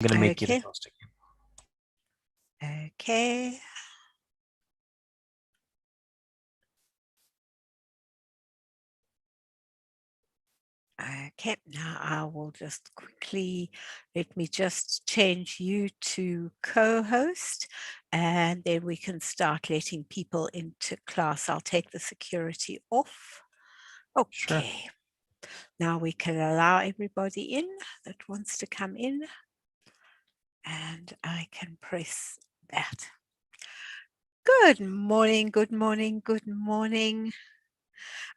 I'm going to make you the Okay. host again. Okay. Okay, now I will just quickly, let me just change you to co-host, and then we can start letting people into class. I'll take the security off. Sure. Okay, now we can allow everybody in that wants to come in, and I can press that. Good morning, good morning, good morning.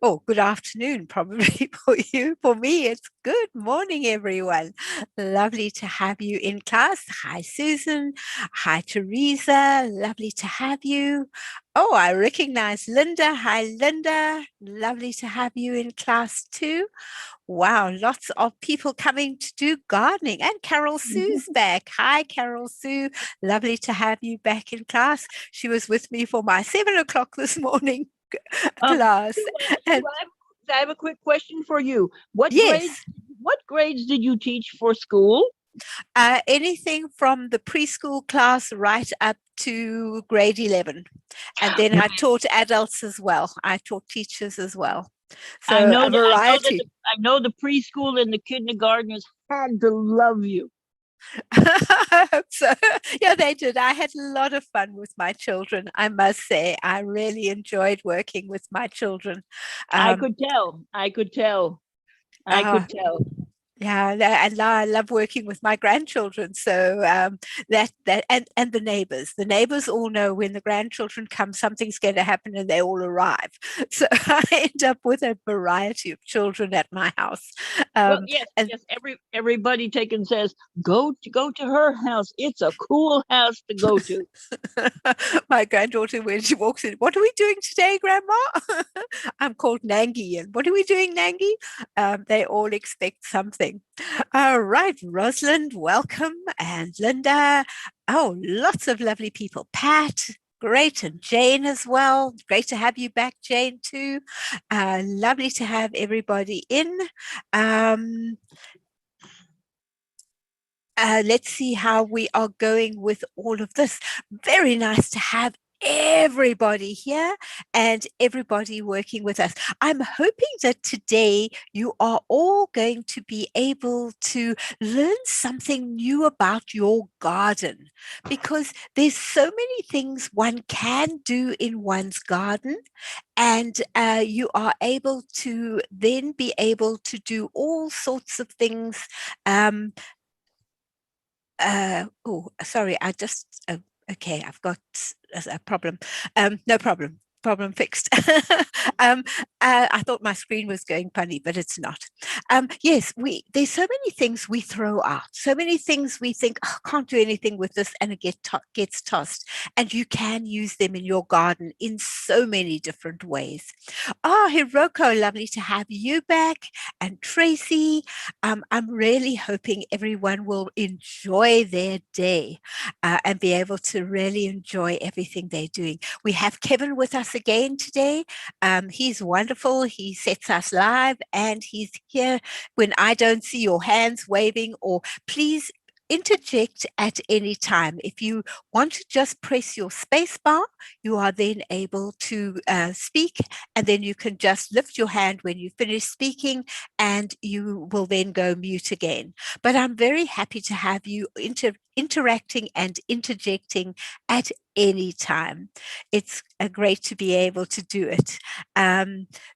Oh, good afternoon, probably for you. For me, it's good morning, everyone. Lovely to have you in class. Hi, Susan. Hi, Teresa. Lovely to have you. Oh, I recognize Linda. Hi, Linda. Lovely to have you in class too. Wow, lots of people coming to do gardening. And Carol Sue's back. Hi, Carol Sue. Lovely to have you back in class. She was with me for my 7 o'clock this morning class. Sue, And I have a quick question for you. What grades? yes, What grades did you teach for school? anything from the preschool class right up to grade 11. And then I taught adults as well. I taught teachers as well. So a variety. I know the preschool and the kindergartners had to love you. I hope so. Yeah, they did. I had a lot of fun with my children, I must say. I really enjoyed working with my children. I could tell. I could tell. I Uh, could tell. Yeah, and now I love working with my grandchildren. So and the neighbors. The neighbors all know when the grandchildren come, something's going to happen, and they all arrive. So I end up with a variety of children at my house. Well, And yes. Everybody take and says, go to her house. It's a cool house to go to. my granddaughter, when she walks in, what are we doing today, Grandma? I'm called Nangi, and what are we doing, Nangi? They all expect something. All right, Rosalind, welcome, and Linda. Oh, lots of lovely people. Pat, great, and Jane as well. Great to have you back, Jane, too. Lovely to have everybody in. Let's see how we are going with all of this. Very nice to have everybody here and everybody working with us. I'm hoping that today you are all going to be able to learn something new about your garden, because there's so many things one can do in one's garden, and you are able to then be able to do all sorts of things. Oh, sorry, I just, okay, I've got a problem. No problem. Problem fixed. I thought my screen was going funny, but it's not. Yes, there's so many things we throw out, so many things we think, oh, can't do anything with this, and it gets tossed. And you can use them in your garden in so many different ways. Oh, Hiroko, lovely to have you back. And Tracy, I'm really hoping everyone will enjoy their day and be able to really enjoy everything they're doing. We have Kevin with us again today. He's wonderful. He sets us live, and he's here when I don't see your hands waving. Or please interject at any time. If you want to just press your space bar, you are then able to speak, and then you can just lift your hand when you finish speaking, and you will then go mute again. But I'm very happy to have you interacting and interjecting at any time. It's great to be able to do it.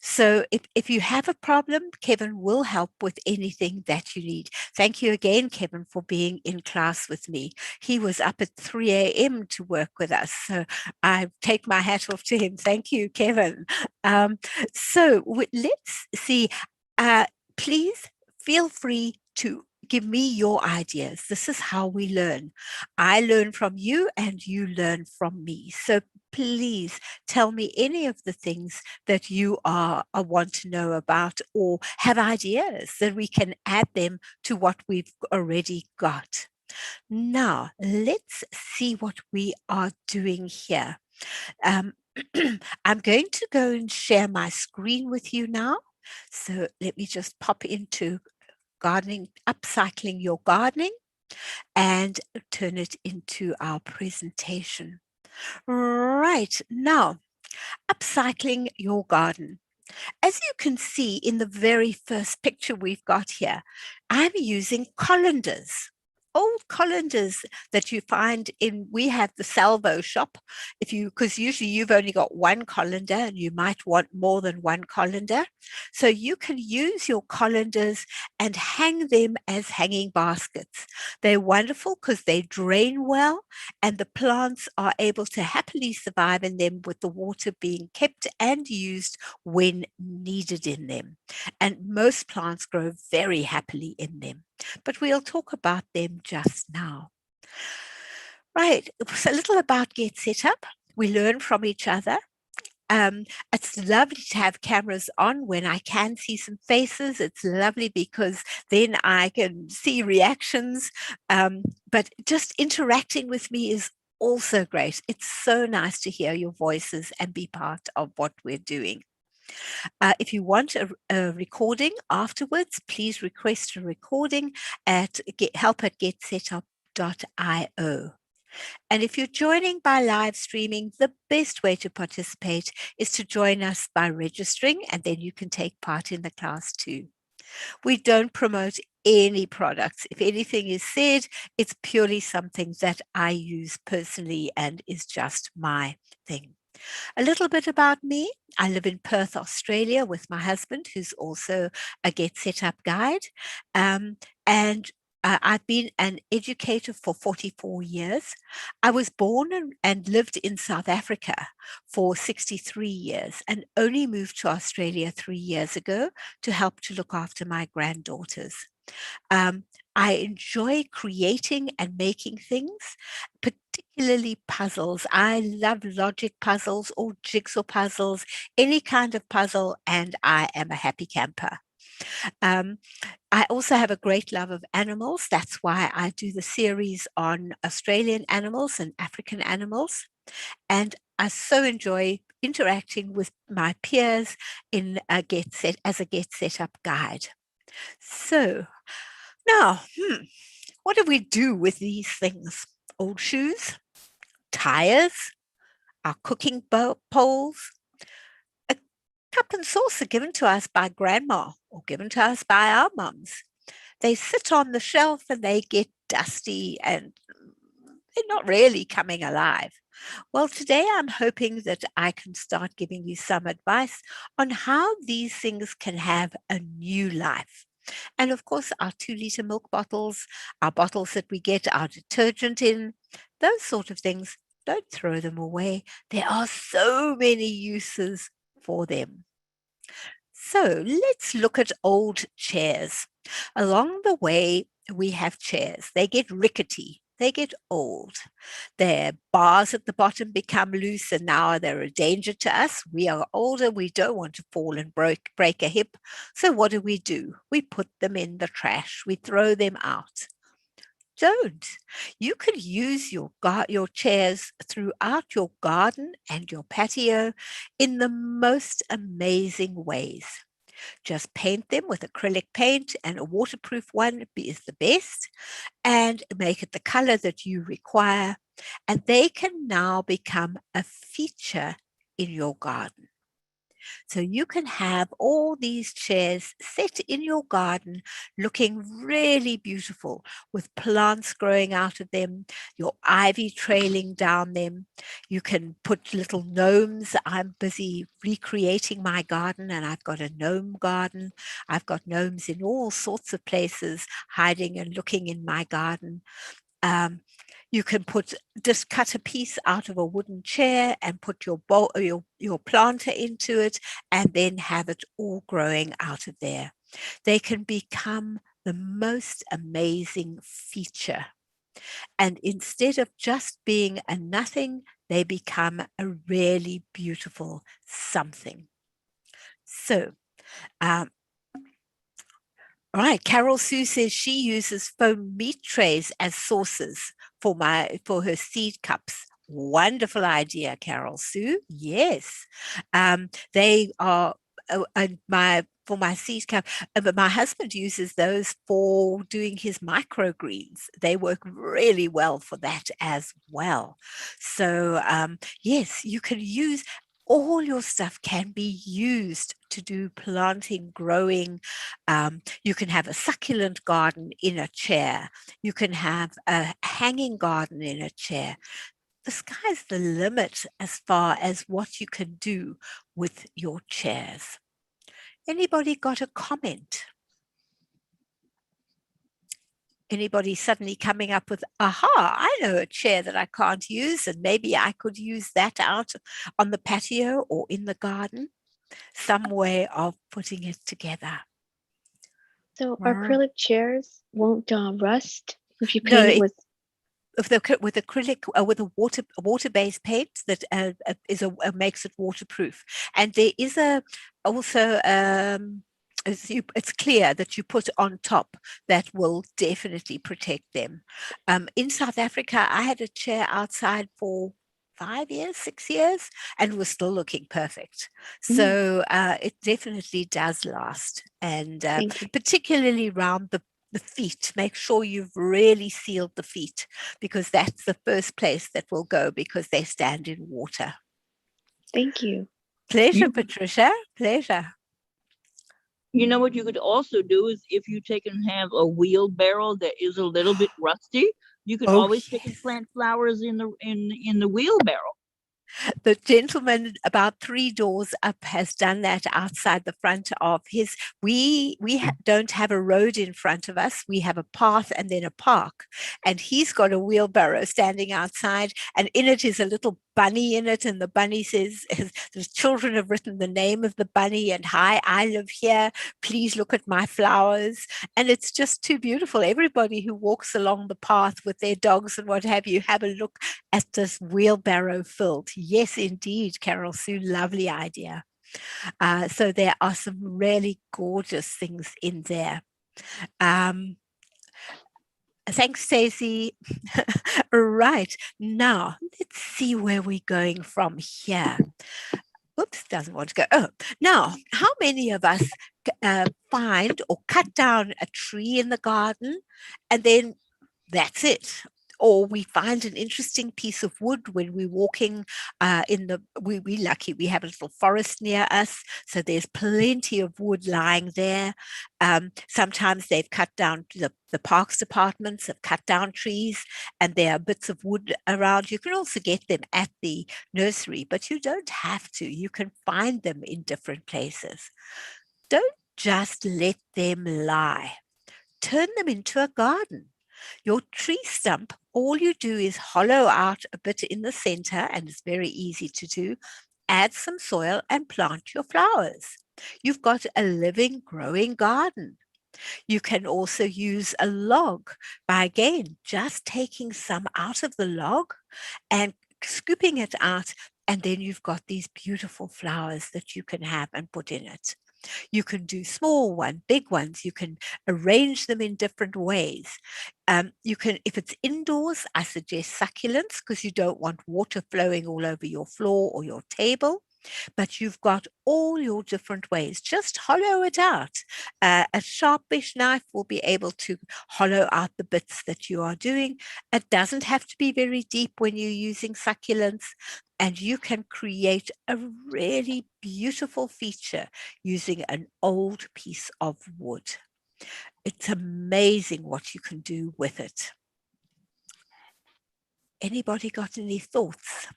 So if you have a problem, Kevin will help with anything that you need. Thank you again, Kevin, for being in class with me. He was up at 3 a.m. to work with us. So I take my hat off to him. Thank you, Kevin. So let's see. Please feel free to give me your ideas. This is how we learn. I learn from you and you learn from me. So please tell me any of the things that you want to know about, or have ideas that we can add them to what we've already got. Now, let's see what we are doing here. I'm going to go and share my screen with you now. So let me just pop into gardening, upcycling your gardening. and turn it into our presentation. Right, now, upcycling your garden. As you can see in the very first picture we've got here, I'm using colanders, old colanders that you find in, we have the salvo shop, because usually you've only got one colander and you might want more than one colander. So you can use your colanders and hang them as hanging baskets. They're wonderful because they drain well and the plants are able to happily survive in them with the water being kept and used when needed in them. And most plants grow very happily in them, but we'll talk about them just now. Right, so a little about Get Set Up. We learn from each other. It's lovely to have cameras on when I can see some faces. It's lovely because then I can see reactions, but just interacting with me is also great. It's so nice to hear your voices and be part of what we're doing. If you want a recording afterwards, please request a recording at help@getsetup.io. And if you're joining by live streaming, the best way to participate is to join us by registering, and then you can take part in the class too. We don't promote any products. If anything is said, it's purely something that I use personally and is just my thing. A little bit about me. I live in Perth, Australia with my husband, who's also a Get Set Up guide. I've been an educator for 44 years. I was born and lived in South Africa for 63 years and only moved to Australia 3 years ago to help to look after my granddaughters. I enjoy creating and making things, particularly puzzles. I love logic puzzles or jigsaw puzzles, any kind of puzzle, and I am a happy camper. I also have a great love of animals. That's why I do the series on Australian animals and African animals. And I so enjoy interacting with my peers in as a Get Set Up guide. So now, what do we do with these things? Old shoes, tires, our cooking poles, a cup and saucer given to us by grandma or given to us by our mums. They sit on the shelf and they get dusty and they're not really coming alive. Well, today I'm hoping that I can start giving you some advice on how these things can have a new life. And of course, our 2-liter milk bottles, our bottles that we get our detergent in, those sort of things, don't throw them away. There are so many uses for them. So let's look at old chairs. Along the way, we have chairs. They get rickety. They get old. Their bars at the bottom become loose and now they're a danger to us. We are older. We don't want to fall and break a hip. So what do? We put them in the trash. We throw them out. Don't. You can use your chairs throughout your garden and your patio in the most amazing ways. Just paint them with acrylic paint, and a waterproof one is the best, and make it the color that you require. And they can now become a feature in your garden. So you can have all these chairs set in your garden looking really beautiful with plants growing out of them, your ivy trailing down them. You can put little gnomes. I'm busy recreating my garden and I've got a gnome garden. I've got gnomes in all sorts of places hiding and looking in my garden. You can just cut a piece out of a wooden chair and put your planter into it and then have it all growing out of there. They can become the most amazing feature. And instead of just being a nothing, they become a really beautiful something. So, all right, Carol Sue says she uses foam meat trays as saucers for her seed cups. Wonderful idea, Carol Sue. Yes, they are and for my seed cover. But my husband uses those for doing his microgreens. They work really well for that as well. So yes, you can use all your stuff can be used to do planting, growing. You can have a succulent garden in a chair. You can have a hanging garden in a chair. The sky's the limit as far as what you can do with your chairs. Anybody got a comment? Anybody suddenly coming up with, aha, I know a chair that I can't use, and maybe I could use that out on the patio or in the garden? Some way of putting it together. So acrylic chairs won't rust if you No, paint it with. with acrylic, with a water-based paint that makes it waterproof. And there is also it's clear that you put on top that will definitely protect them. In South Africa, I had a chair outside for 5 years, 6 years, and was still looking perfect. So it definitely does last, and particularly around the feet. Make sure you've really sealed the feet, because that's the first place that will go, because they stand in water. Thank you. Pleasure, Patricia. Pleasure. You know what you could also do is, if you take and have a wheelbarrow that is a little bit rusty, you can always take and plant flowers in the wheelbarrow. The gentleman about 3 doors up has done that outside the front of his. We don't have a road in front of us. We have a path and then a park. And he's got a wheelbarrow standing outside, and in it is a little bunny in it. And the bunny says, the children have written the name of the bunny, and hi, I live here. Please look at my flowers. And it's just too beautiful. Everybody who walks along the path with their dogs and what have you, have a look at this wheelbarrow filled. Yes, indeed, Carol Sue, lovely idea. So there are some really gorgeous things in there. Thanks, Stacey. Right, now let's see where we're going from here. Oops, doesn't want to go. Oh, now, how many of us find or cut down a tree in the garden, and then that's it? Or we find an interesting piece of wood when we're walking we're lucky, we have a little forest near us, so there's plenty of wood lying there. Sometimes they've cut down, the parks departments have cut down trees, and there are bits of wood around. You can also get them at the nursery, but you don't have to. You can find them in different places. Don't just let them lie. Turn them into a garden. Your tree stump, all you do is hollow out a bit in the center, and it's very easy to do. Add some soil and plant your flowers. You've got a living, growing garden. You can also use a log by, again, just taking some out of the log and scooping it out, and then you've got these beautiful flowers that you can have and put in it. You can do small ones, big ones. You can arrange them in different ways. You can, if it's indoors, I suggest succulents, because you don't want water flowing all over your floor or your table. But you've got all your different ways. Just hollow it out. A sharpish knife will be able to hollow out the bits that you are doing. It doesn't have to be very deep when you're using succulents, and you can create a really beautiful feature using an old piece of wood. It's amazing what you can do with it. Anybody got any thoughts?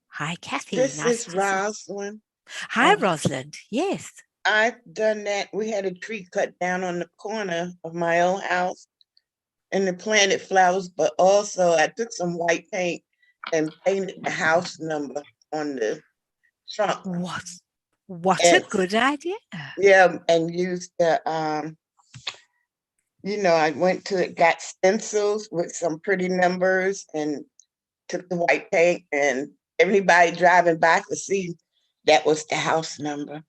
Hi, Kathy. This nice is Rosalind. Hi, Rosalind. Yes. I've done that. We had a tree cut down on the corner of my old house and the planted flowers, but also I took some white paint and painted the house number on the trunk. What a good idea. Yeah, and used the, I went to it, got stencils with some pretty numbers and took the white paint, and everybody driving by could see that was the house number.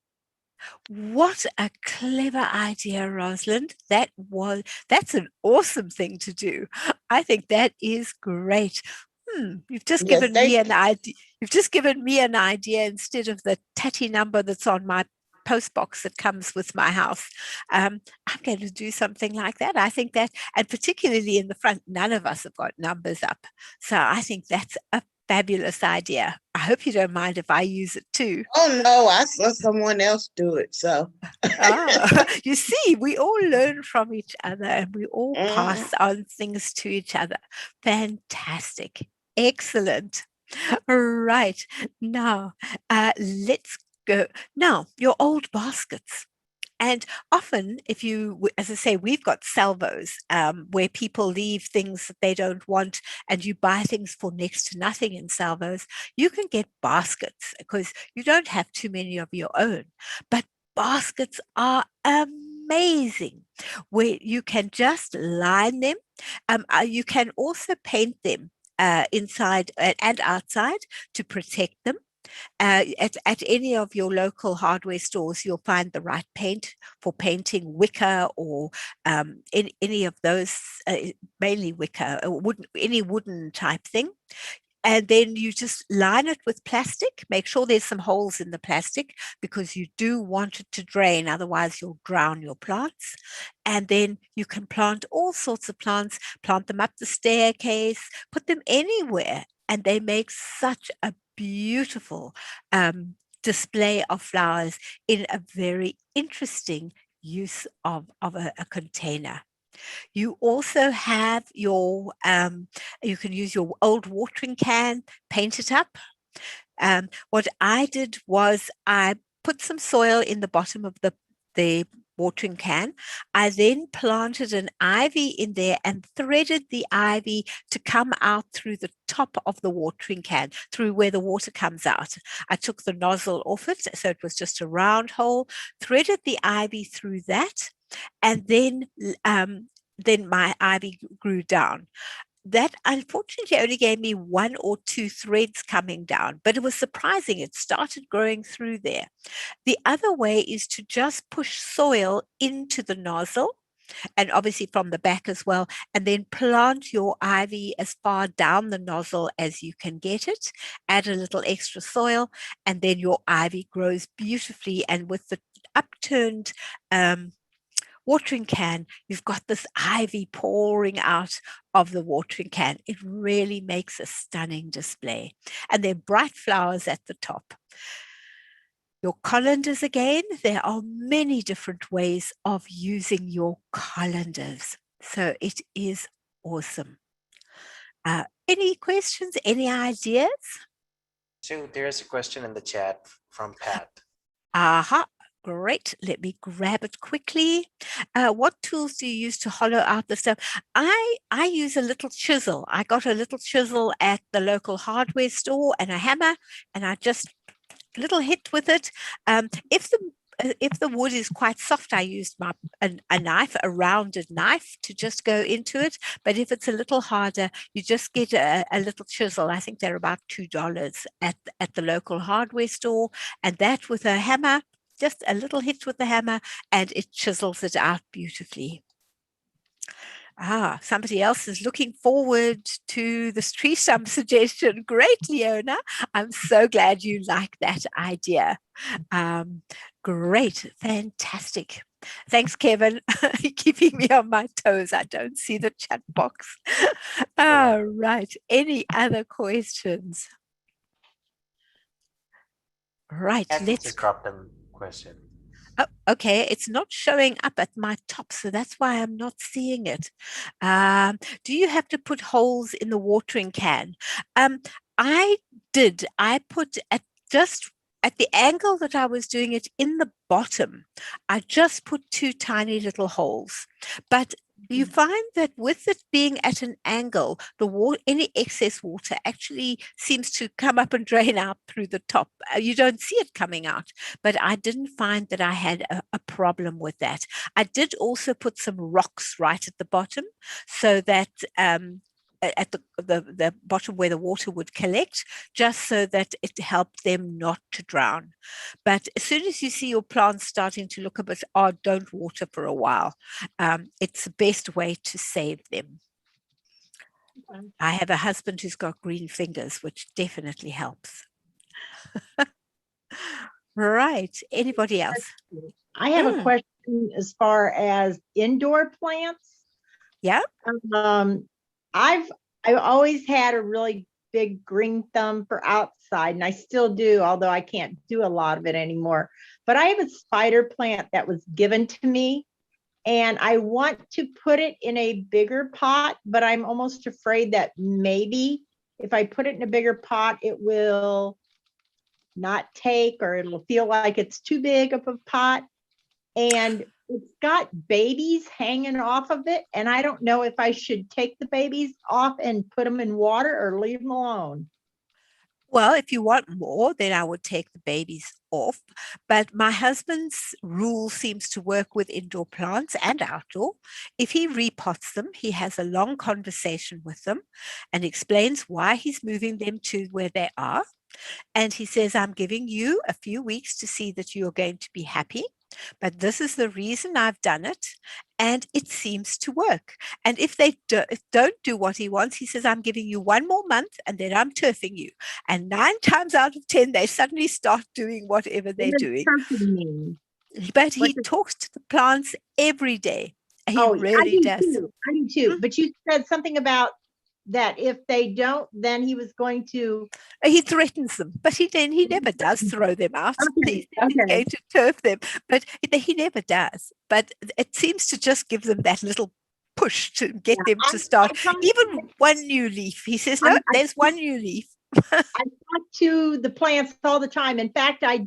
What a clever idea, Rosalind. That's an awesome thing to do. I think that is great. You've just Yes, given me an idea. You've just given me an idea instead of the tatty number that's on my post box that comes with my house. I'm going to do something like that. I think that, and particularly in the front, none of us have got numbers up. So I think that's a fabulous idea. I hope you don't mind if I use it too. Oh no, I saw someone else do it. So You see, we all learn from each other and we all pass on things to each other. Fantastic. Excellent. Right. Now, let's go. Now, your old baskets. And often, if you, as I say, we've got salvos where people leave things that they don't want and you buy things for next to nothing in salvos. You can get baskets because you don't have too many of your own. But baskets are amazing where you can just line them. You can also paint them inside and outside to protect them. At any of your local hardware stores, you'll find the right paint for painting wicker or any of those, mainly wicker, any wooden type thing. And then you just line it with plastic. Make sure there's some holes in the plastic because you do want it to drain. Otherwise, you'll drown your plants. And then you can plant all sorts of plants, plant them up the staircase, put them anywhere. And they make such a beautiful display of flowers in a very interesting use of a container. You also have your, you can use your old watering can, paint it up. What I did was I put some soil in the bottom of the watering can. I then planted an ivy in there and threaded the ivy to come out through the top of the watering can, through where the water comes out. I took the nozzle off it, so it was just a round hole, threaded the ivy through that, and then my ivy grew down. That unfortunately only gave me 1 or 2 threads coming down, but it was surprising. It started growing through there. The other way is to just push soil into the nozzle, and obviously from the back as well, and then plant your ivy as far down the nozzle as you can get it. Add a little extra soil, and then your ivy grows beautifully. And with the upturned watering can, you've got this ivy pouring out of the watering can. It really makes a stunning display. And they're bright flowers at the top. Your colanders again, there are many different ways of using your colanders. So it is awesome. Any questions, any ideas? So there's a question in the chat from Pat. Aha. Great. Let me grab it quickly. What tools do you use to hollow out the stone? I use a little chisel. I got a little chisel at the local hardware store and a hammer, and I just a little hit with it. If the wood is quite soft, I used a knife, a rounded knife, to just go into it. But if it's a little harder, you just get a little chisel. I think they're about $2 at the local hardware store, and that with a hammer. Just a little hit with the hammer and it chisels it out beautifully. Somebody else is looking forward to this tree stump suggestion. Great, Leona. I'm so glad you like that idea. Great, fantastic. Thanks, Kevin. Keeping me on my toes. I don't see the chat box. All right. Any other questions? Right. Let's just drop them question. Oh, okay. It's not showing up at my top, so that's why I'm not seeing it. Do you have to put holes in the watering can? I did. I put just at the angle that I was doing it in the bottom. I just put 2 tiny little holes, but you find that with it being at an angle, any excess water actually seems to come up and drain out through the top. You don't see it coming out, but I didn't find that I had a problem with that. I did also put some rocks right at the bottom so that at the bottom where the water would collect, just so that it helped them not to drown. But as soon as you see your plants starting to look a bit odd, don't water for a while. It's the best way to save them. I have a husband who's got green fingers, which definitely helps. Right. Anybody else? I have a question as far as indoor plants. Yeah. I've always had a really big green thumb for outside, and I still do, although I can't do a lot of it anymore. But I have a spider plant that was given to me, and I want to put it in a bigger pot, but I'm almost afraid that maybe if I put it in a bigger pot, it will not take, or it'll feel like it's too big of a pot. And it's got babies hanging off of it. And I don't know if I should take the babies off and put them in water or leave them alone. Well, if you want more, then I would take the babies off. But my husband's rule seems to work with indoor plants and outdoor. If he repots them, he has a long conversation with them and explains why he's moving them to where they are. And he says, I'm giving you a few weeks to see that you're going to be happy. But this is the reason I've done it. And it seems to work. And if they don't do what he wants, he says, I'm giving you 1 more month and then I'm turfing you. And 9 times out of 10, they suddenly start doing whatever they're doing. Mean? But he talks to the plants every day. He really does. I do too. But you said something about that if they don't, then he was going to. He threatens them, but he never does throw them out. Okay, He's going to turf them, but he never does. But it seems to just give them that little push to get them to start. Even one new leaf. He says, no, there's one new leaf. I talk to the plants all the time. In fact, I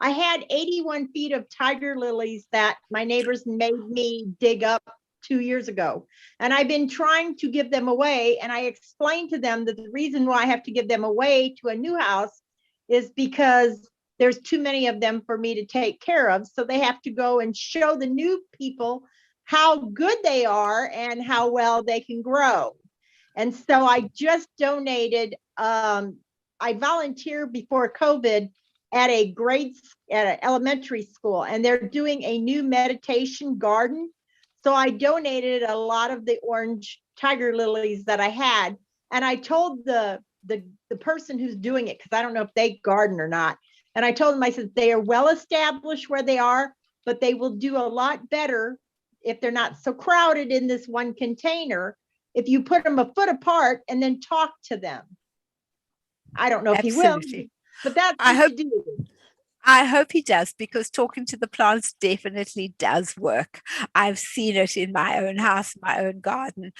had 81 feet of tiger lilies that my neighbors made me dig up 2 years ago. And I've been trying to give them away. And I explained to them that the reason why I have to give them away to a new house is because there's too many of them for me to take care of. So they have to go and show the new people how good they are and how well they can grow. And so I just donated, I volunteered before COVID at an elementary school, and they're doing a new meditation garden. So I donated a lot of the orange tiger lilies that I had. And I told the person who's doing it, because I don't know if they garden or not. And I told them, I said, they are well established where they are, but they will do a lot better if they're not so crowded in this one container, if you put them a foot apart and then talk to them. I don't know if he will, but that's what you do. I hope he does, because talking to the plants definitely does work. I've seen it in my own house, my own garden,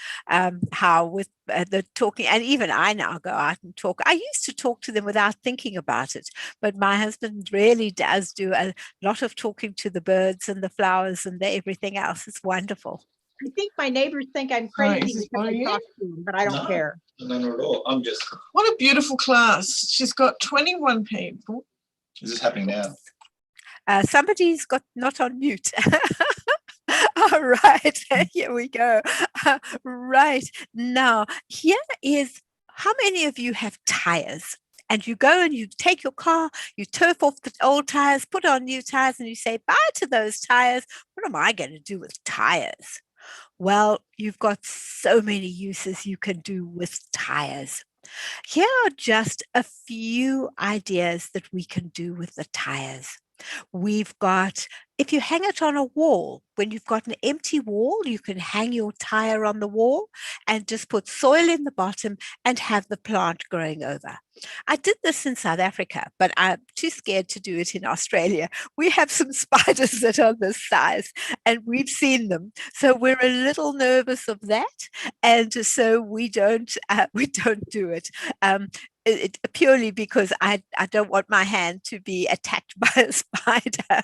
how with the talking, and even I now go out and talk. I used to talk to them without thinking about it, but my husband really does do a lot of talking to the birds and the flowers and everything else. It's wonderful. I think my neighbors think I'm crazy because I talk to them, but I don't care. No, not at all. I'm just. What a beautiful class. She's got 21 people. Is this happening now? Somebody's got not on mute. All right, here we go. Right, now, here is, how many of you have tires? And you go and you take your car, you turf off the old tires, put on new tires, and you say, bye to those tires. What am I going to do with tires? Well, you've got so many uses you can do with tires. Here are just a few ideas that we can do with the tires. We've got, if you hang it on a wall, when you've got an empty wall, you can hang your tire on the wall and just put soil in the bottom and have the plant growing over. I did this in South Africa, but I'm too scared to do it in Australia. We have some spiders that are this size and we've seen them. So we're a little nervous of that. And so we don't do it. Purely because I don't want my hand to be attacked by a spider.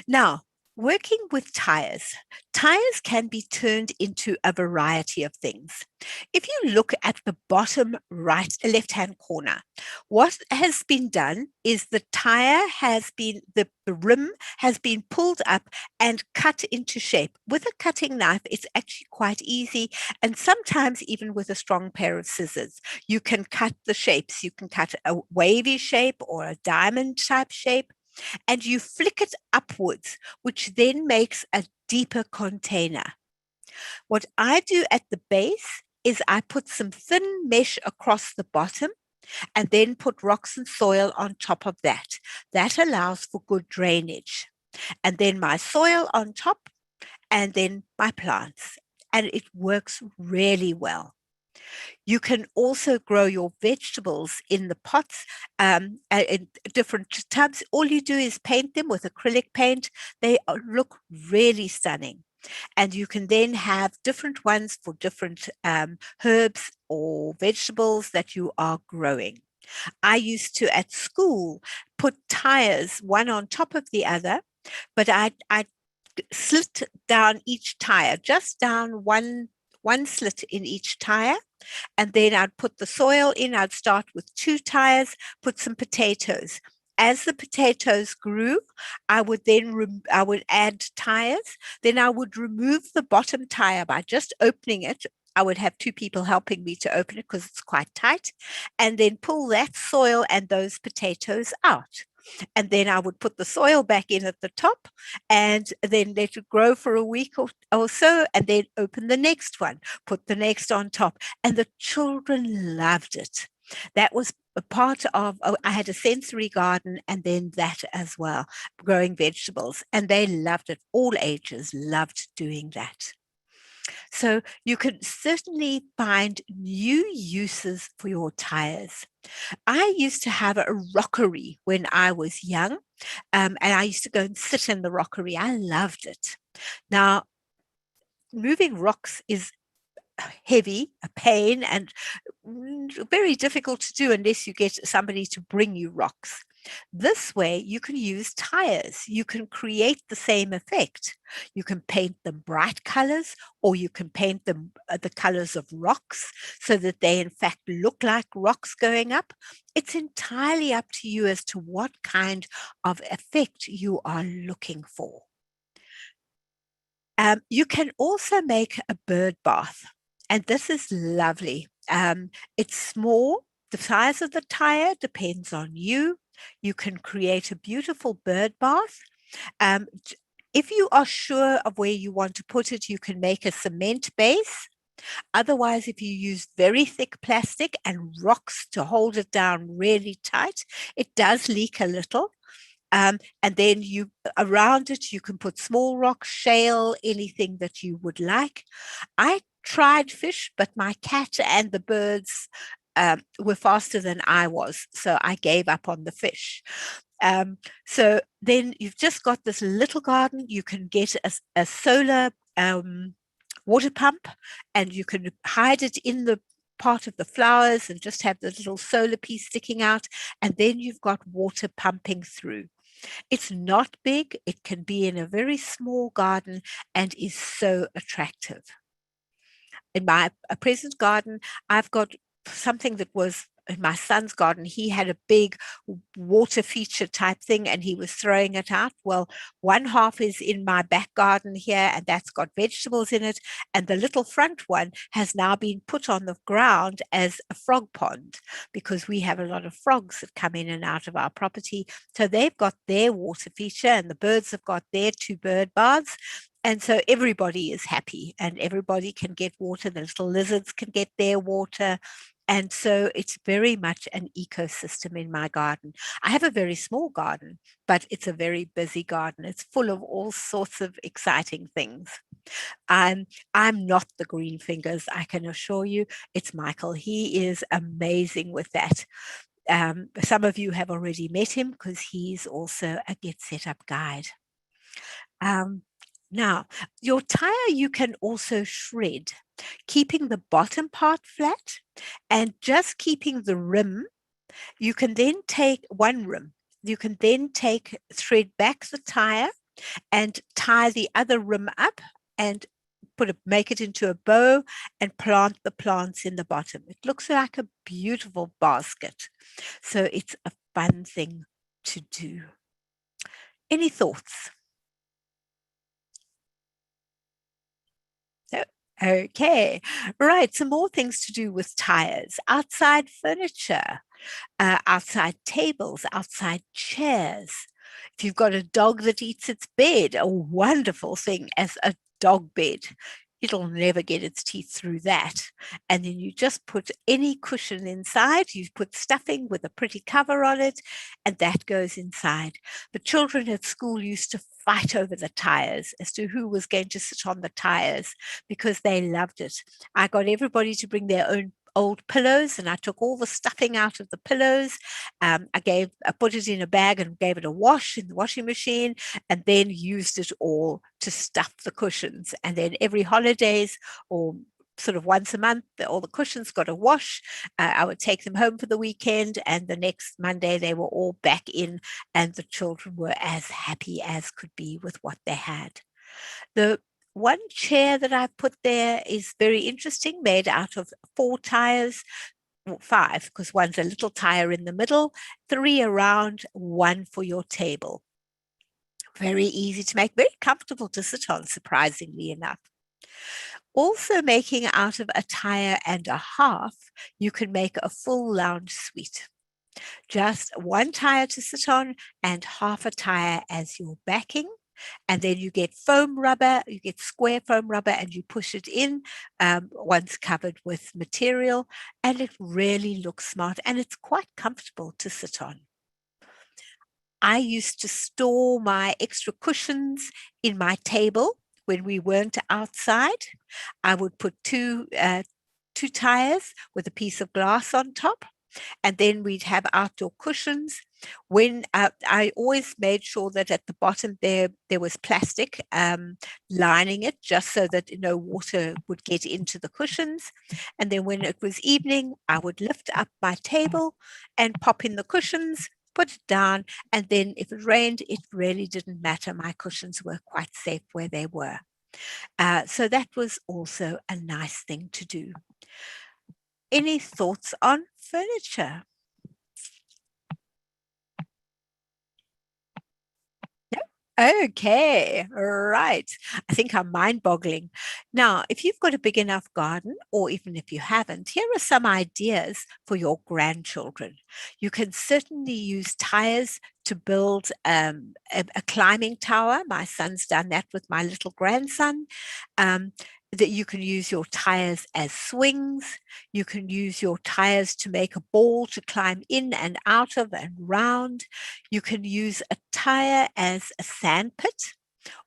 Now, working with tires can be turned into a variety of things. If you look at the bottom right, left-hand corner, what has been done is the tire has been, the rim has been pulled up and cut into shape. With a cutting knife, it's actually quite easy, and sometimes even with a strong pair of scissors, you can cut the shapes. You can cut a wavy shape or a diamond type shape, and you flick it upwards, which then makes a deeper container. What I do at the base is I put some thin mesh across the bottom and then put rocks and soil on top of that. That allows for good drainage. And then my soil on top, and then my plants. And it works really well. You can also grow your vegetables in the pots, in different tubs. All you do is paint them with acrylic paint. They look really stunning. And you can then have different ones for different herbs or vegetables that you are growing. I used to, at school, put tires one on top of the other, but I slit down each tire, just down one slit in each tire. And then I'd put the soil in. I'd start with 2 tires, put some potatoes. As the potatoes grew, I would then I would add tires. Then I would remove the bottom tire by just opening it. I would have 2 people helping me to open it because it's quite tight, and then pull that soil and those potatoes out. And then I would put the soil back in at the top and then let it grow for a week or so, and then open the next one, put the next on top. And the children loved it. That was a part of, I had a sensory garden and then that as well, growing vegetables. And they loved it. All ages loved doing that. So you can certainly find new uses for your tires. I used to have a rockery when I was young, and I used to go and sit in the rockery. I loved it. Now, moving rocks is heavy, a pain, and very difficult to do unless you get somebody to bring you rocks. This way, you can use tires. You can create the same effect. You can paint them bright colors, or you can paint them the colors of rocks so that they in fact look like rocks going up. It's entirely up to you as to what kind of effect you are looking for. You can also make a bird bath, and this is lovely. It's small. The size of the tire depends on you. You can create a beautiful bird bath. If you are sure of where you want to put it, you can make a cement base. Otherwise, if you use very thick plastic and rocks to hold it down really tight, it does leak a little. And then you around it, you can put small rocks, shale, anything that you would like. I tried fish, but my cat and the birds were faster than I was, so I gave up on the fish. So then you've just got this little garden. You can get a solar water pump, and you can hide it in the part of the flowers and just have the little solar piece sticking out, and then you've got water pumping through. It's not big. It can be in a very small garden and is so attractive. In my present garden, I've got something that was in my son's garden. He had a big water feature type thing and he was throwing it out. Well, one half is in my back garden here, and that's got vegetables in it. And the little front one has now been put on the ground as a frog pond because we have a lot of frogs that come in and out of our property. So they've got their water feature and the birds have got their 2 bird baths. And so everybody is happy and everybody can get water. The little lizards can get their water. And so it's very much an ecosystem in my garden. I have a very small garden, but it's a very busy garden. It's full of all sorts of exciting things. I'm not the green fingers, I can assure you. It's Michael. He is amazing with that. Some of you have already met him because he's also a Get Set Up guide. Now, your tire you can also shred, keeping the bottom part flat and just keeping the rim. You can then take one rim. You can then thread back the tire and tie the other rim up and make it into a bow and plant the plants in the bottom. It looks like a beautiful basket. So it's a fun thing to do. Any thoughts? Okay, right. Some more things to do with tires. Outside furniture, outside tables, outside chairs. If you've got a dog that eats its bed, a wonderful thing as a dog bed. it'll never get its teeth through that. And then you just put any cushion inside, you put stuffing with a pretty cover on it, and that goes inside. The children at school used to fight over the tires as to who was going to sit on the tires because they loved it. I got everybody to bring their own old pillows, and I took all the stuffing out of the pillows. I put it in a bag and gave it a wash in the washing machine, and then used it all to stuff the cushions. And then every holidays, or sort of once a month, all the cushions got a wash. I would take them home for the weekend, and the next Monday they were all back in, and the children were as happy as could be with what they had. The one chair that I've put there is very interesting, made out of 4 tires, well, 5, because one's a little tire in the middle, 3 around, 1 for your table. Very easy to make, very comfortable to sit on, surprisingly enough. Also, making out of a tire and a half, you can make a full lounge suite. Just 1 tire to sit on and half a tire as your backing. And then you get foam rubber, you get square foam rubber, and you push it in once covered with material, and it really looks smart, and it's quite comfortable to sit on. I used to store my extra cushions in my table when we weren't outside. I would put 2 tires with a piece of glass on top, and then we'd have outdoor cushions. When I always made sure that at the bottom there was plastic lining it, just so that no water would get into the cushions. And then when it was evening, I would lift up my table and pop in the cushions, put it down, and then if it rained, it really didn't matter. My cushions were quite safe where they were. So that was also a nice thing to do. Any thoughts on furniture? Okay, right. I think I'm mind-boggling. Now, if you've got a big enough garden, or even if you haven't, here are some ideas for your grandchildren. You can certainly use tires to build a climbing tower. My son's done that with my little grandson. That you can use your tires as swings. You can use your tires to make a ball to climb in and out of and round. You can use a tire as a sand pit,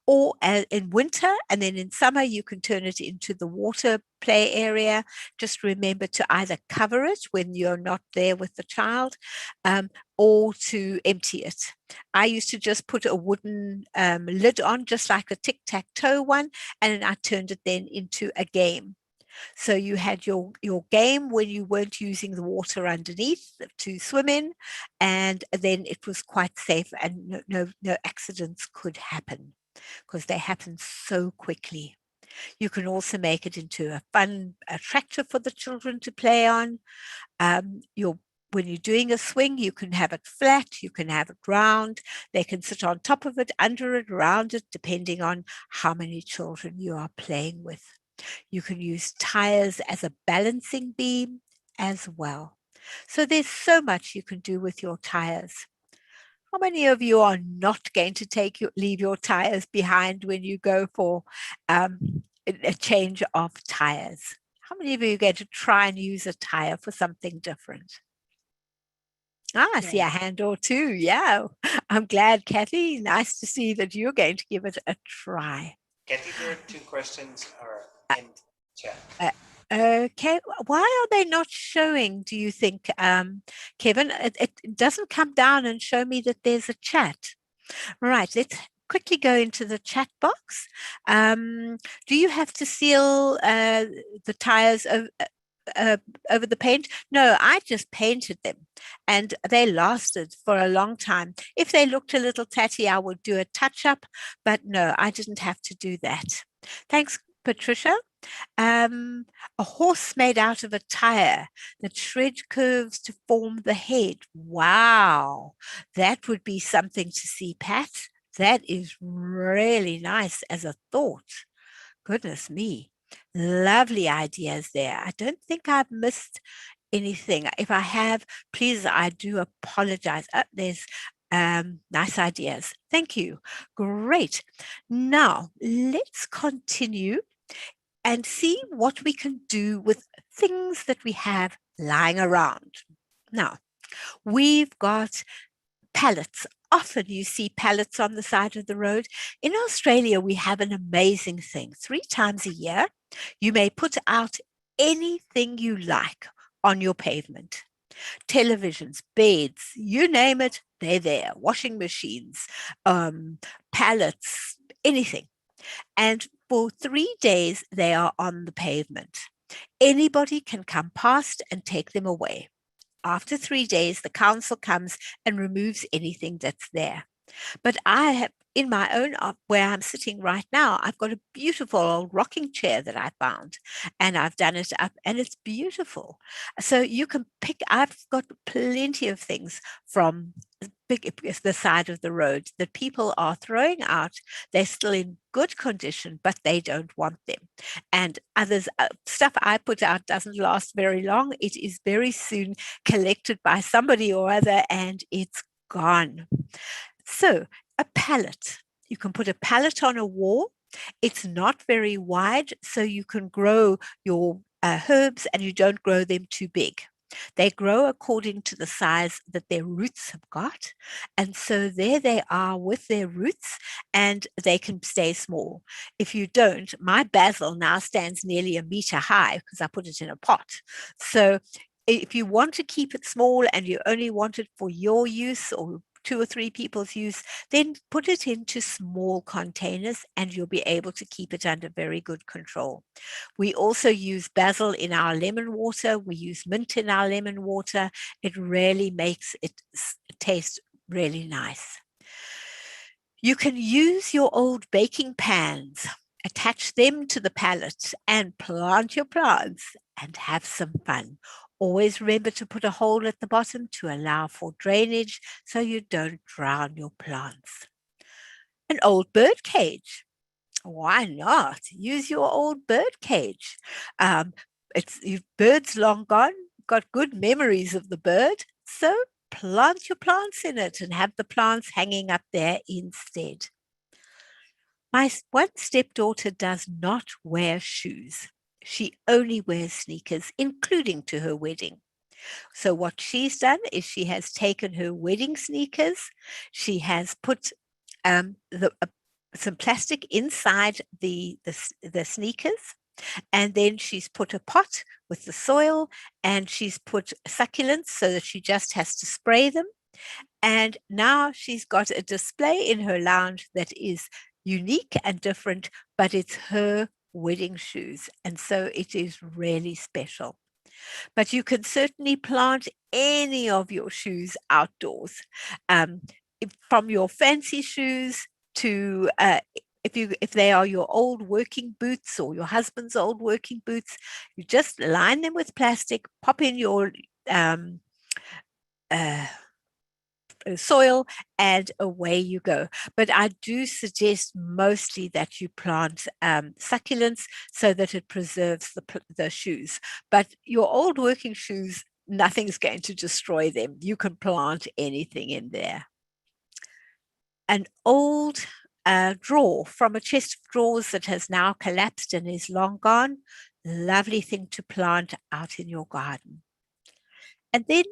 or in winter, and then in summer you can turn it into the water play area. Just remember to either cover it when you're not there with the child, or to empty it. I used to just put a wooden lid on, just like a tic-tac-toe one, and I turned it then into a game. So you had your game when you weren't using the water underneath to swim in, and then it was quite safe, and no accidents could happen, because they happen so quickly. You can also make it into a fun attractor for the children to play on. When you're doing a swing, you can have it flat, you can have it round. They can sit on top of it, under it, around it, depending on how many children you are playing with. You can use tires as a balancing beam as well. So there's so much you can do with your tires. How many of you are not going to leave your tires behind when you go for a change of tires? How many of you are going to try and use a tire for something different? I see a hand or two. Yeah, I'm glad, Kathy. Nice to see that you're going to give it a try. Kathy, there are 2 questions in chat. Okay, why are they not showing, do you think, Kevin? It doesn't come down and show me that there's a chat. Right, let's quickly go into the chat box. Do you have to seal the tires over the paint? No, I just painted them, and they lasted for a long time. If they looked a little tatty, I would do a touch-up, but no, I didn't have to do that. Thanks, Patricia. A horse made out of a tire that shred curves to form the head. Wow, that would be something to see, Pat. That is really nice as a thought. Goodness me, lovely ideas there. I don't think I've missed anything. If I have, please, I do apologize. There's nice ideas. Thank you. Great. Now, let's continue. and see what we can do with things that we have lying around. Now, we've got pallets. Often you see pallets on the side of the road. In Australia, we have an amazing thing. 3 times a year, you may put out anything you like on your pavement. Televisions, beds, you name it, they're there. Washing machines, pallets, anything. And for 3 days, they are on the pavement. Anybody can come past and take them away. After 3 days, the council comes and removes anything that's there. But I have, in my own, where I'm sitting right now, I've got a beautiful old rocking chair that I found, and I've done it up, and it's beautiful. So you can pick, I've got plenty of things from the side of the road that people are throwing out. They're still in good condition, but they don't want them. And others, stuff I put out doesn't last very long. It is very soon collected by somebody or other, and it's gone. So a pallet, you can put a pallet on a wall. It's not very wide, so you can grow your herbs and you don't grow them too big. They grow according to the size that their roots have got. And so there they are with their roots, and they can stay small. If you don't, my basil now stands nearly 1 meter high because I put it in a pot. So if you want to keep it small and you only want it for your use or 2 or 3 people's use, then put it into small containers and you'll be able to keep it under very good control. We also use basil in our lemon water. We use mint in our lemon water. It really makes it taste really nice. You can use your old baking pans, attach them to the pallet and plant your plants and have some fun. Always remember to put a hole at the bottom to allow for drainage so you don't drown your plants. An old bird cage. Why not? Use your old bird cage. Bird's long gone, got good memories of the bird, so plant your plants in it and have the plants hanging up there instead. My one stepdaughter does not wear shoes. She only wears sneakers, including to her wedding. So what she's done is she has taken her wedding sneakers, she has put some plastic inside the sneakers, and then she's put a pot with the soil, and she's put succulents so that she just has to spray them. And now she's got a display in her lounge that is unique and different, but it's her wedding shoes. And so it is really special. But you can certainly plant any of your shoes outdoors, from your fancy shoes to if they are your old working boots or your husband's old working boots, you just line them with plastic, pop in your soil, and away you go. But I do suggest mostly that you plant succulents so that it preserves the shoes. But your old working shoes, nothing's going to destroy them. You can plant anything in there. An old drawer from a chest of drawers that has now collapsed and is long gone, lovely thing to plant out in your garden. And then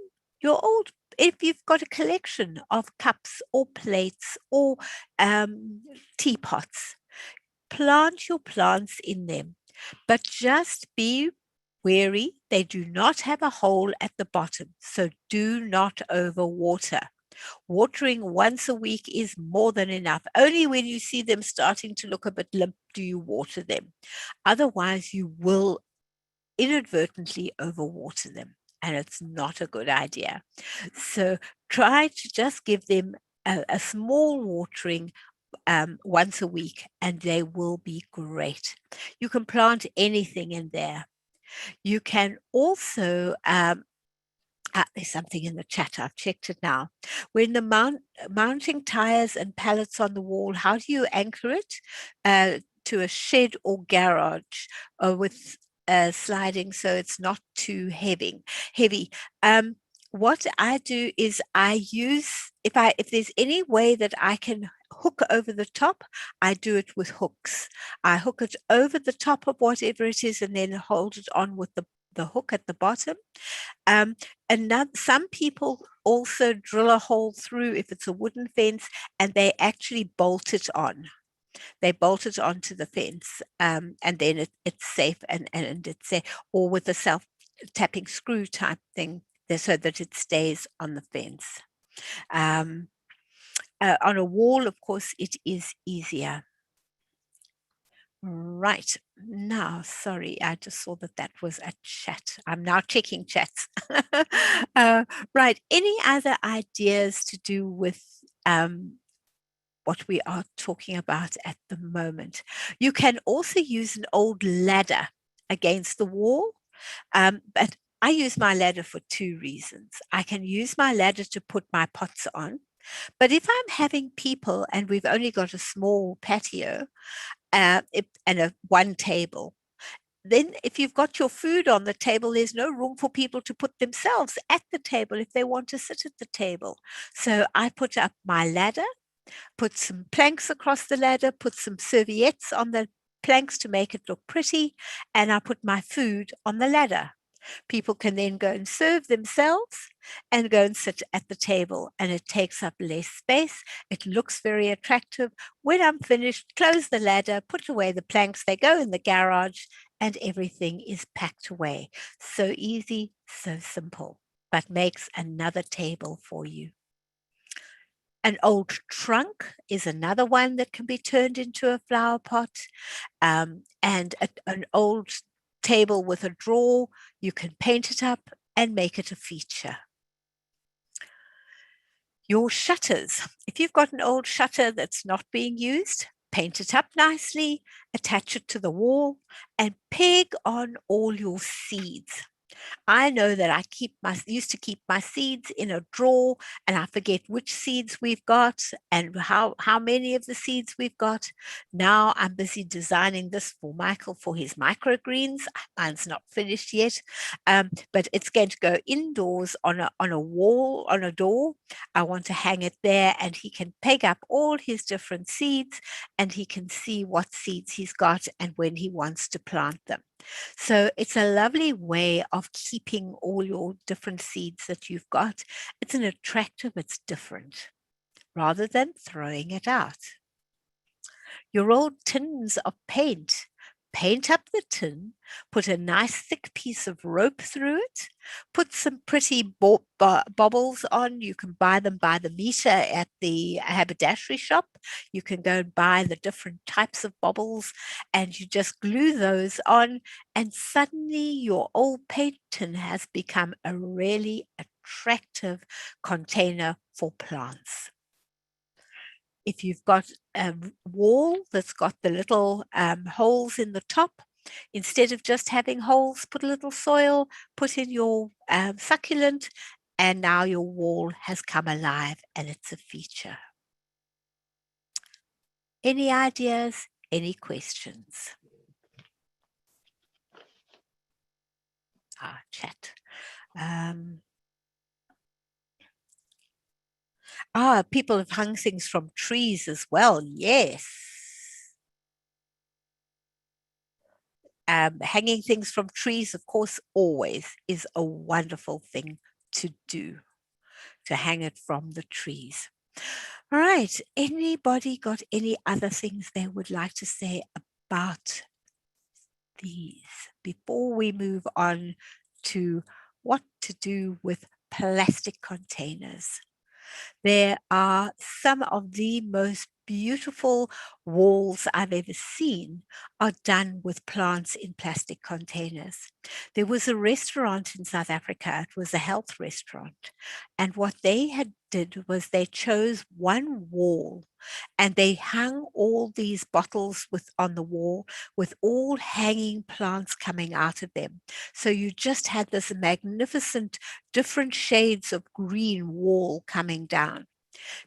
your old, if you've got a collection of cups or plates or teapots, plant your plants in them, but just be wary. They do not have a hole at the bottom, so do not overwater. Watering once a week is more than enough. Only when you see them starting to look a bit limp do you water them. Otherwise, you will inadvertently overwater them, and it's not a good idea. So try to just give them a small watering once a week, and they will be great. You can plant anything in there. You can also there's something in the chat, I've checked it now. When the mounting tires and pallets on the wall, how do you anchor it to a shed or garage with sliding so it's not too heavy? What I do is I use, if there's any way that I can hook over the top, I do it with hooks. I hook it over the top of whatever it is and then hold it on with the hook at the bottom. And some people also drill a hole through if it's a wooden fence, and they actually bolt it on. They bolt it onto the fence, and then it's safe, and it's safe, or with a self-tapping screw type thing, so that it stays on the fence. On a wall, of course, it is easier. Right. Now, sorry, I just saw that was a chat. I'm now checking chats. Right. Any other ideas to do with what we are talking about at the moment? You can also use an old ladder against the wall, but I use my ladder for 2 reasons. I can use my ladder to put my pots on, but if I'm having people and we've only got a small patio, and one table, then if you've got your food on the table, there's no room for people to put themselves at the table if they want to sit at the table. So I put up my ladder, put some planks across the ladder, put some serviettes on the planks to make it look pretty, and I put my food on the ladder. People can then go and serve themselves and go and sit at the table, and it takes up less space. It looks very attractive. When I'm finished, close the ladder, put away the planks, they go in the garage, and everything is packed away. So easy, so simple, but makes another table for you. An old trunk is another one that can be turned into a flower pot, and an old table with a drawer, you can paint it up and make it a feature. Your shutters. If you've got an old shutter that's not being used, paint it up nicely, attach it to the wall, and peg on all your seeds. I know that I used to keep my seeds in a drawer, and I forget which seeds we've got and how many of the seeds we've got. Now I'm busy designing this for Michael for his microgreens. Mine's not finished yet, but it's going to go indoors on a wall, on a door. I want to hang it there, and he can peg up all his different seeds, and he can see what seeds he's got and when he wants to plant them. So it's a lovely way of keeping all your different seeds that you've got. It's an attractive, it's different, rather than throwing it out. Your old tins of paint. Paint up the tin, put a nice thick piece of rope through it, put some pretty baubles on. You can buy them by the meter at the haberdashery shop. You can go and buy the different types of baubles, and you just glue those on, and suddenly your old paint tin has become a really attractive container for plants. If you've got a wall that's got the little holes in the top, instead of just having holes, put a little soil, put in your succulent, and now your wall has come alive and it's a feature. Any ideas? Any questions? Chat. People have hung things from trees as well. Yes. Hanging things from trees, of course, always is a wonderful thing to do, to hang it from the trees. All right. Anybody got any other things they would like to say about these before we move on to what to do with plastic containers? There are some of the most beautiful walls I've ever seen are done with plants in plastic containers. There was a restaurant in South Africa, it was a health restaurant, and what they did was they chose one wall and they hung all these bottles on the wall with all hanging plants coming out of them. So you just had this magnificent different shades of green wall coming down.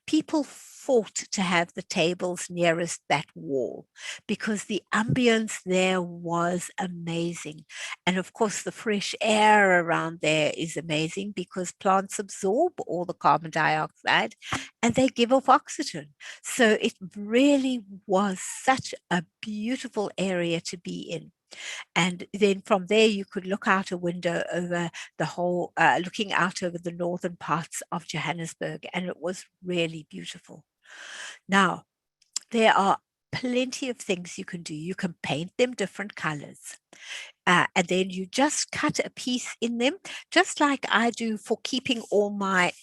People fought to have the tables nearest that wall because the ambience there was amazing. And of course, the fresh air around there is amazing because plants absorb all the carbon dioxide and they give off oxygen. So it really was such a beautiful area to be in. And then from there, you could look out a window over the whole, looking out over the northern parts of Johannesburg, and it was really beautiful. Now, there are plenty of things you can do. You can paint them different colors. And then you just cut a piece in them, just like I do for keeping all my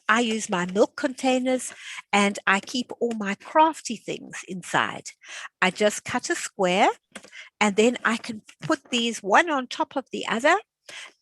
I use my milk containers and I keep all my crafty things inside. I just cut a square and then I can put these one on top of the other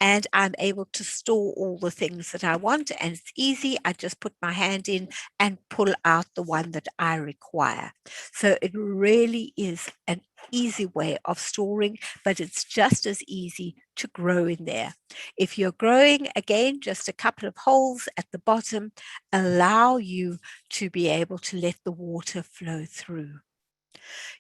and I'm able to store all the things that I want, and it's easy. I just put my hand in and pull out the one that I require. So it really is an easy way of storing, but it's just as easy to grow in there. If you're growing, again, just a couple of holes at the bottom allow you to be able to let the water flow through.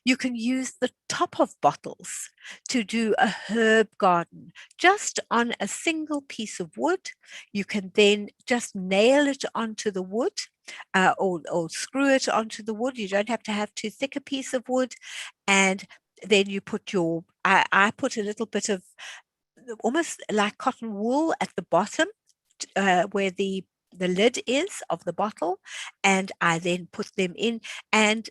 You can use the top of bottles to do a herb garden just on a single piece of wood. You can then just nail it onto the wood or screw it onto the wood. You don't have to have too thick a piece of wood. And then you put your, I put a little bit of almost like cotton wool at the bottom where the lid is of the bottle, and I then put them in and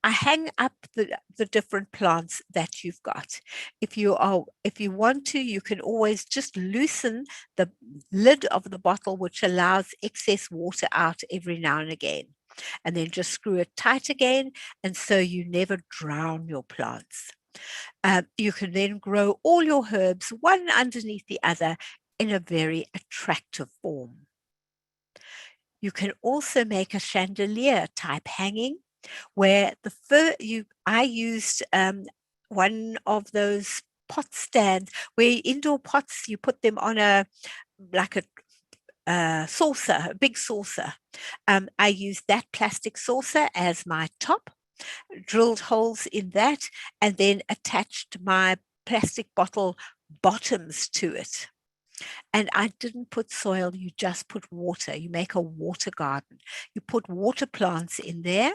I hang up the different plants that you've got. If you want to, you can always just loosen the lid of the bottle, which allows excess water out every now and again. And then just screw it tight again, and so you never drown your plants. You can then grow all your herbs one underneath the other in a very attractive form. You can also make a chandelier type hanging where I used one of those pot stands where indoor pots, you put them on a saucer, a big saucer. I used that plastic saucer as my top, drilled holes in that, and then attached my plastic bottle bottoms to it. And I didn't put soil, you just put water. You make a water garden. You put water plants in there.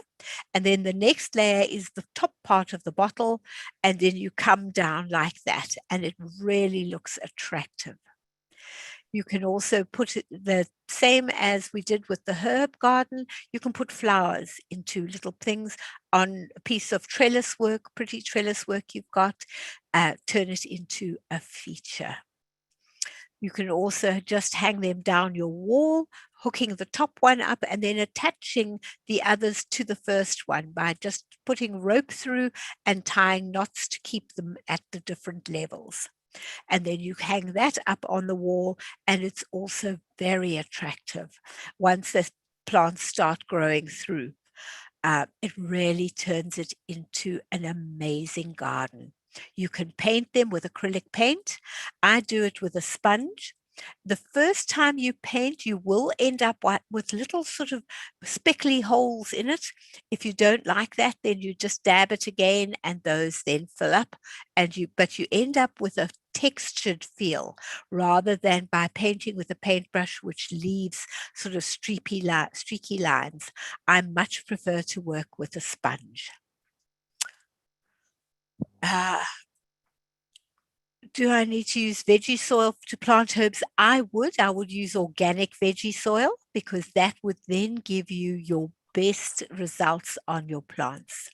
And then the next layer is the top part of the bottle. And then you come down like that. And it really looks attractive. You can also put it the same as we did with the herb garden. You can put flowers into little things on a piece of trellis work, pretty trellis work you've got. Turn it into a feature. You can also just hang them down your wall, hooking the top one up and then attaching the others to the first one by just putting rope through and tying knots to keep them at the different levels. And then you hang that up on the wall, and it's also very attractive once the plants start growing through. It really turns it into an amazing garden. You can paint them with acrylic paint. I do it with a sponge. The first time you paint, you will end up with little sort of speckly holes in it. If you don't like that, then you just dab it again and those then fill up. But you end up with a textured feel rather than by painting with a paintbrush, which leaves sort of streaky lines. I much prefer to work with a sponge. Do I need to use veggie soil to plant herbs? I would use organic veggie soil because that would then give you your best results on your plants.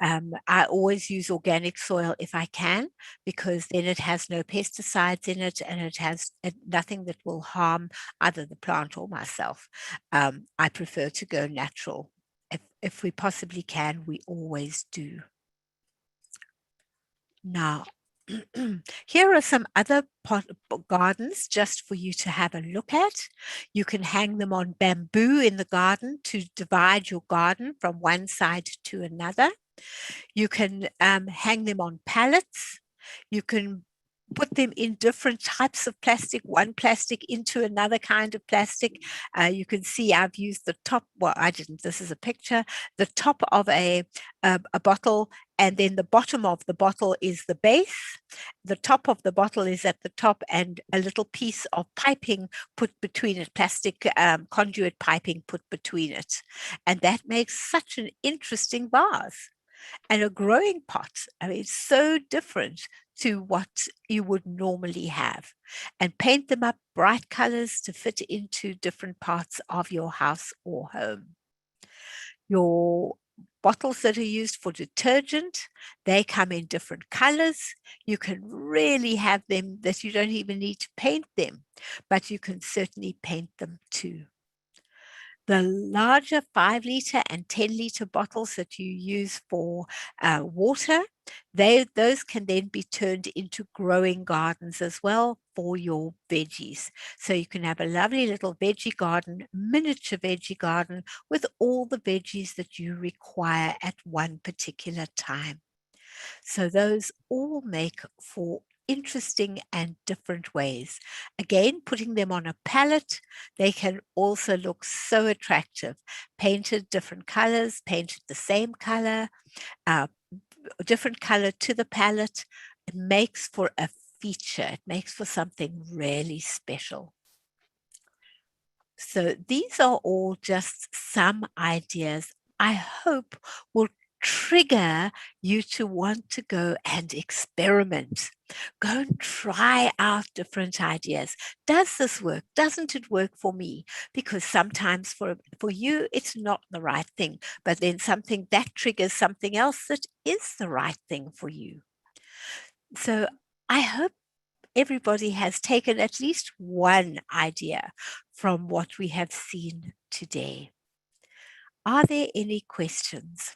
I always use organic soil if I can, because then it has no pesticides in it and it has nothing that will harm either the plant or myself. I prefer to go natural. If we possibly can, we always do. Now, here are some other gardens just for you to have a look at. You can hang them on bamboo in the garden to divide your garden from one side to another. You can hang them on pallets. You can put them in different types of plastic, one plastic into another kind of plastic. You can see I've used the top, well, I didn't, this is a picture, the top of a bottle, and then the bottom of the bottle is the base. The top of the bottle is at the top, and a little piece of piping put between it, plastic conduit piping put between it. And that makes such an interesting vase. And a growing pot, I mean, it's so different to what you would normally have. And paint them up bright colors to fit into different parts of your house or home. Your bottles that are used for detergent, they come in different colors. You can really have them that you don't even need to paint them, but you can certainly paint them too. The larger 5-liter and 10-liter bottles that you use for water, those can then be turned into growing gardens as well for your veggies. So you can have a lovely little veggie garden, miniature veggie garden with all the veggies that you require at one particular time. So those all make for interesting and different ways. Again, putting them on a palette, they can also look so attractive. Painted different colors, painted the same color, different color to the palette. It makes for a feature. It makes for something really special. So these are all just some ideas I hope will trigger you to want to go and experiment. Go and try out different ideas. Does this work? Doesn't it work for me? Because sometimes for you, it's not the right thing, but then something that triggers something else that is the right thing for you. So I hope everybody has taken at least one idea from what we have seen today. Are there any questions?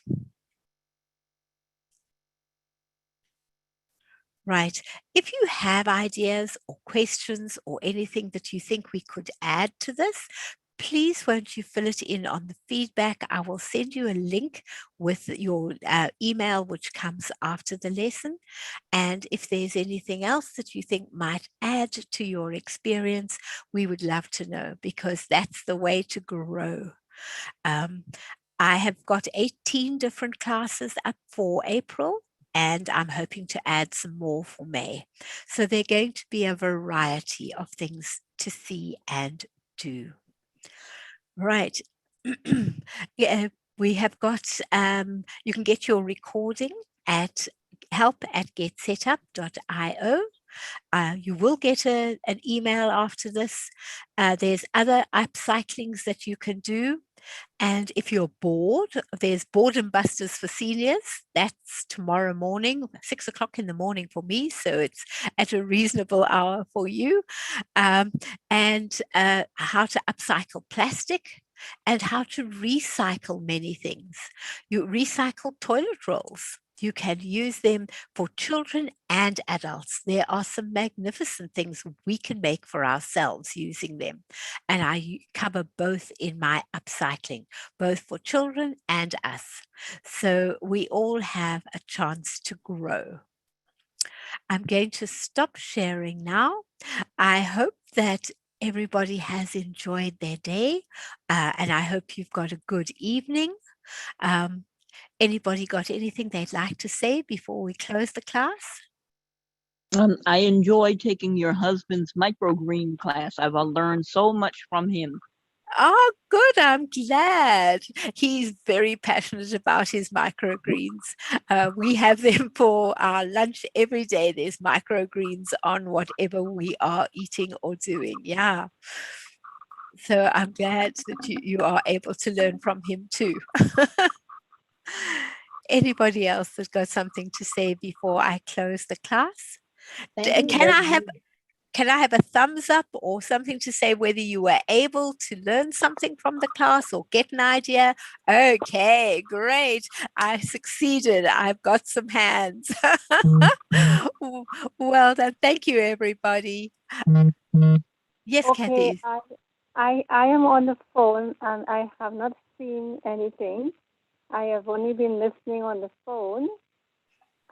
Right. If you have ideas or questions or anything that you think we could add to this, please won't you fill it in on the feedback. I will send you a link with your email, which comes after the lesson. And if there's anything else that you think might add to your experience, we would love to know, because that's the way to grow. I have got 18 different classes up for April, and I'm hoping to add some more for May. So they're going to be a variety of things to see and do. Right. Yeah, we have got, you can get your recording at help@getsetup.io. You will get an email after this. There's other upcyclings that you can do. And if you're bored, there's Boredom Busters for seniors. That's tomorrow morning, 6 o'clock in the morning for me. So it's at a reasonable hour for you. And how to upcycle plastic and how to recycle many things. You recycle toilet rolls. You can use them for children and adults. There are some magnificent things we can make for ourselves using them. And I cover both in my upcycling, both for children and us. So we all have a chance to grow. I'm going to stop sharing now. I hope that everybody has enjoyed their day, and I hope you've got a good evening. Anybody got anything they'd like to say before we close the class? I enjoy taking your husband's microgreen class. I've learned so much from him. Oh, good. I'm glad. He's very passionate about his microgreens. We have them for our lunch every day. There's microgreens on whatever we are eating or doing. Yeah. So I'm glad that you are able to learn from him too. Anybody else that's got something to say before I close the class? Can I have a thumbs up or something to say whether you were able to learn something from the class or get an idea? Okay, great. I succeeded. I've got some hands. Well done. Thank you, everybody. Yes, Okay, Kathy. I am on the phone and I have not seen anything. I have only been listening on the phone.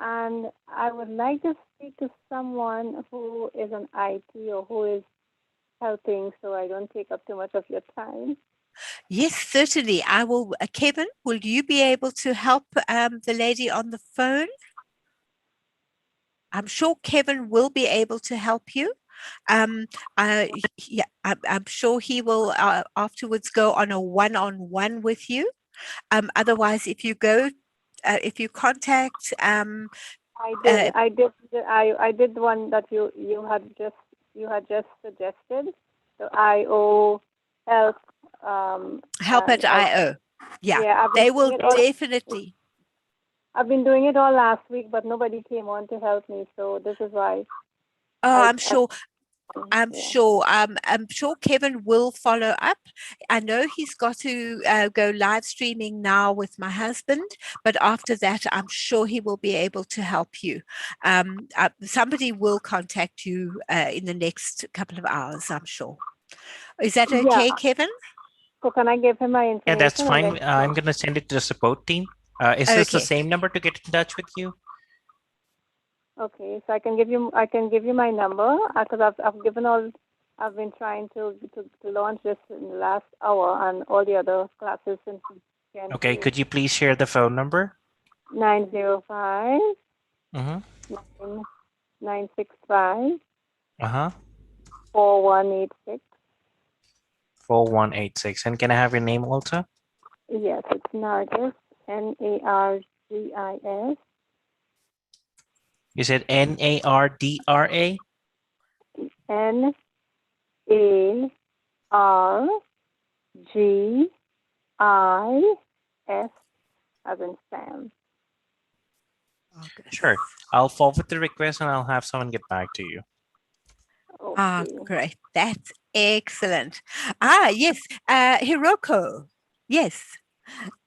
and I would like to speak to someone who is an IT or who is helping, so I don't take up too much of your time. Yes, certainly. I will. Kevin, will you be able to help the lady on the phone? I'm sure Kevin will be able to help you. Yeah, I'm sure he will afterwards go on a one-on-one with you. Otherwise, if you go, if you contact, I did one that you had just suggested. So IO help. help at IO. Yeah, they will definitely. I've been doing it all last week, but nobody came on to help me. So this is why. Oh, I'm sure. I'm sure Kevin will follow up. I know he's got to go live streaming now with my husband, but after that, I'm sure he will be able to help you. Somebody will contact you in the next couple of hours, I'm sure. Is that okay, Kevin? So can I give him my information? Yeah, that's fine. I'm going to send it to the support team. Is this the same number to get in touch with you? Okay, so I can give you my number because I've been trying to launch this in the last hour and all the other classes since. Okay, could you please share the phone number? 905 965 4186. 4186. And can I have your name also? Yes, it's Nargis, Nargis. You said NARDRA? NARGIS, as in Sam. Sure. I'll forward the request and I'll have someone get back to you. Ah, great. That's excellent. Yes. Hiroko. Yes.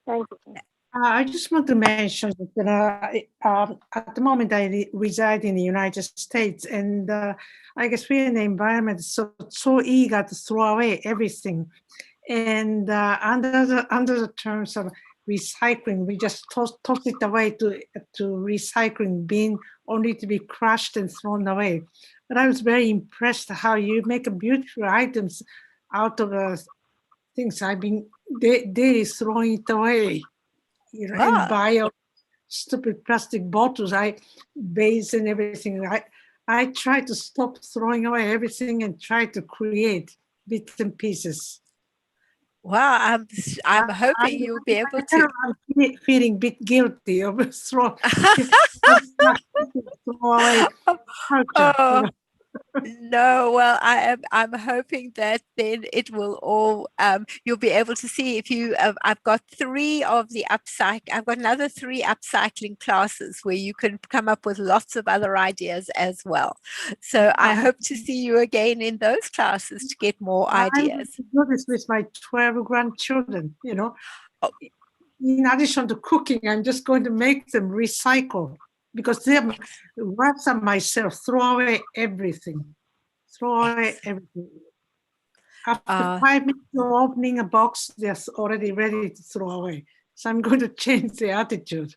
Thank you. I just want to mention that at the moment I reside in the United States, and I guess we're in the environment so eager to throw away everything, and under the terms of recycling, we just toss it away to recycling bin, only to be crushed and thrown away. But I was very impressed how you make beautiful items out of things I've been daily throwing it away. And buy stupid plastic bottles, vase and everything. I try to stop throwing away everything and try to create bits and pieces. Wow, I'm hoping you'll be able to. I'm feeling a bit guilty of throwing away culture. No, well, I'm hoping that then it will all you'll be able to see if you I've got I've got another 3 upcycling classes where you can come up with lots of other ideas as well. So I hope to see you again in those classes to get more ideas. I do this with my 12 grandchildren, In addition to cooking, I'm just going to make them recycle, because they're worse than myself, throw away everything. After 5 minutes of opening a box, they're already ready to throw away. So I'm going to change the attitude.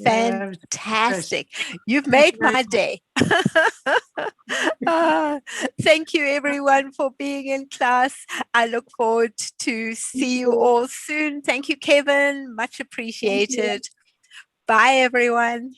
Fantastic. You've made my day. Thank you everyone for being in class. I look forward to see you all soon. Thank you, Kevin. Much appreciated. Bye, everyone.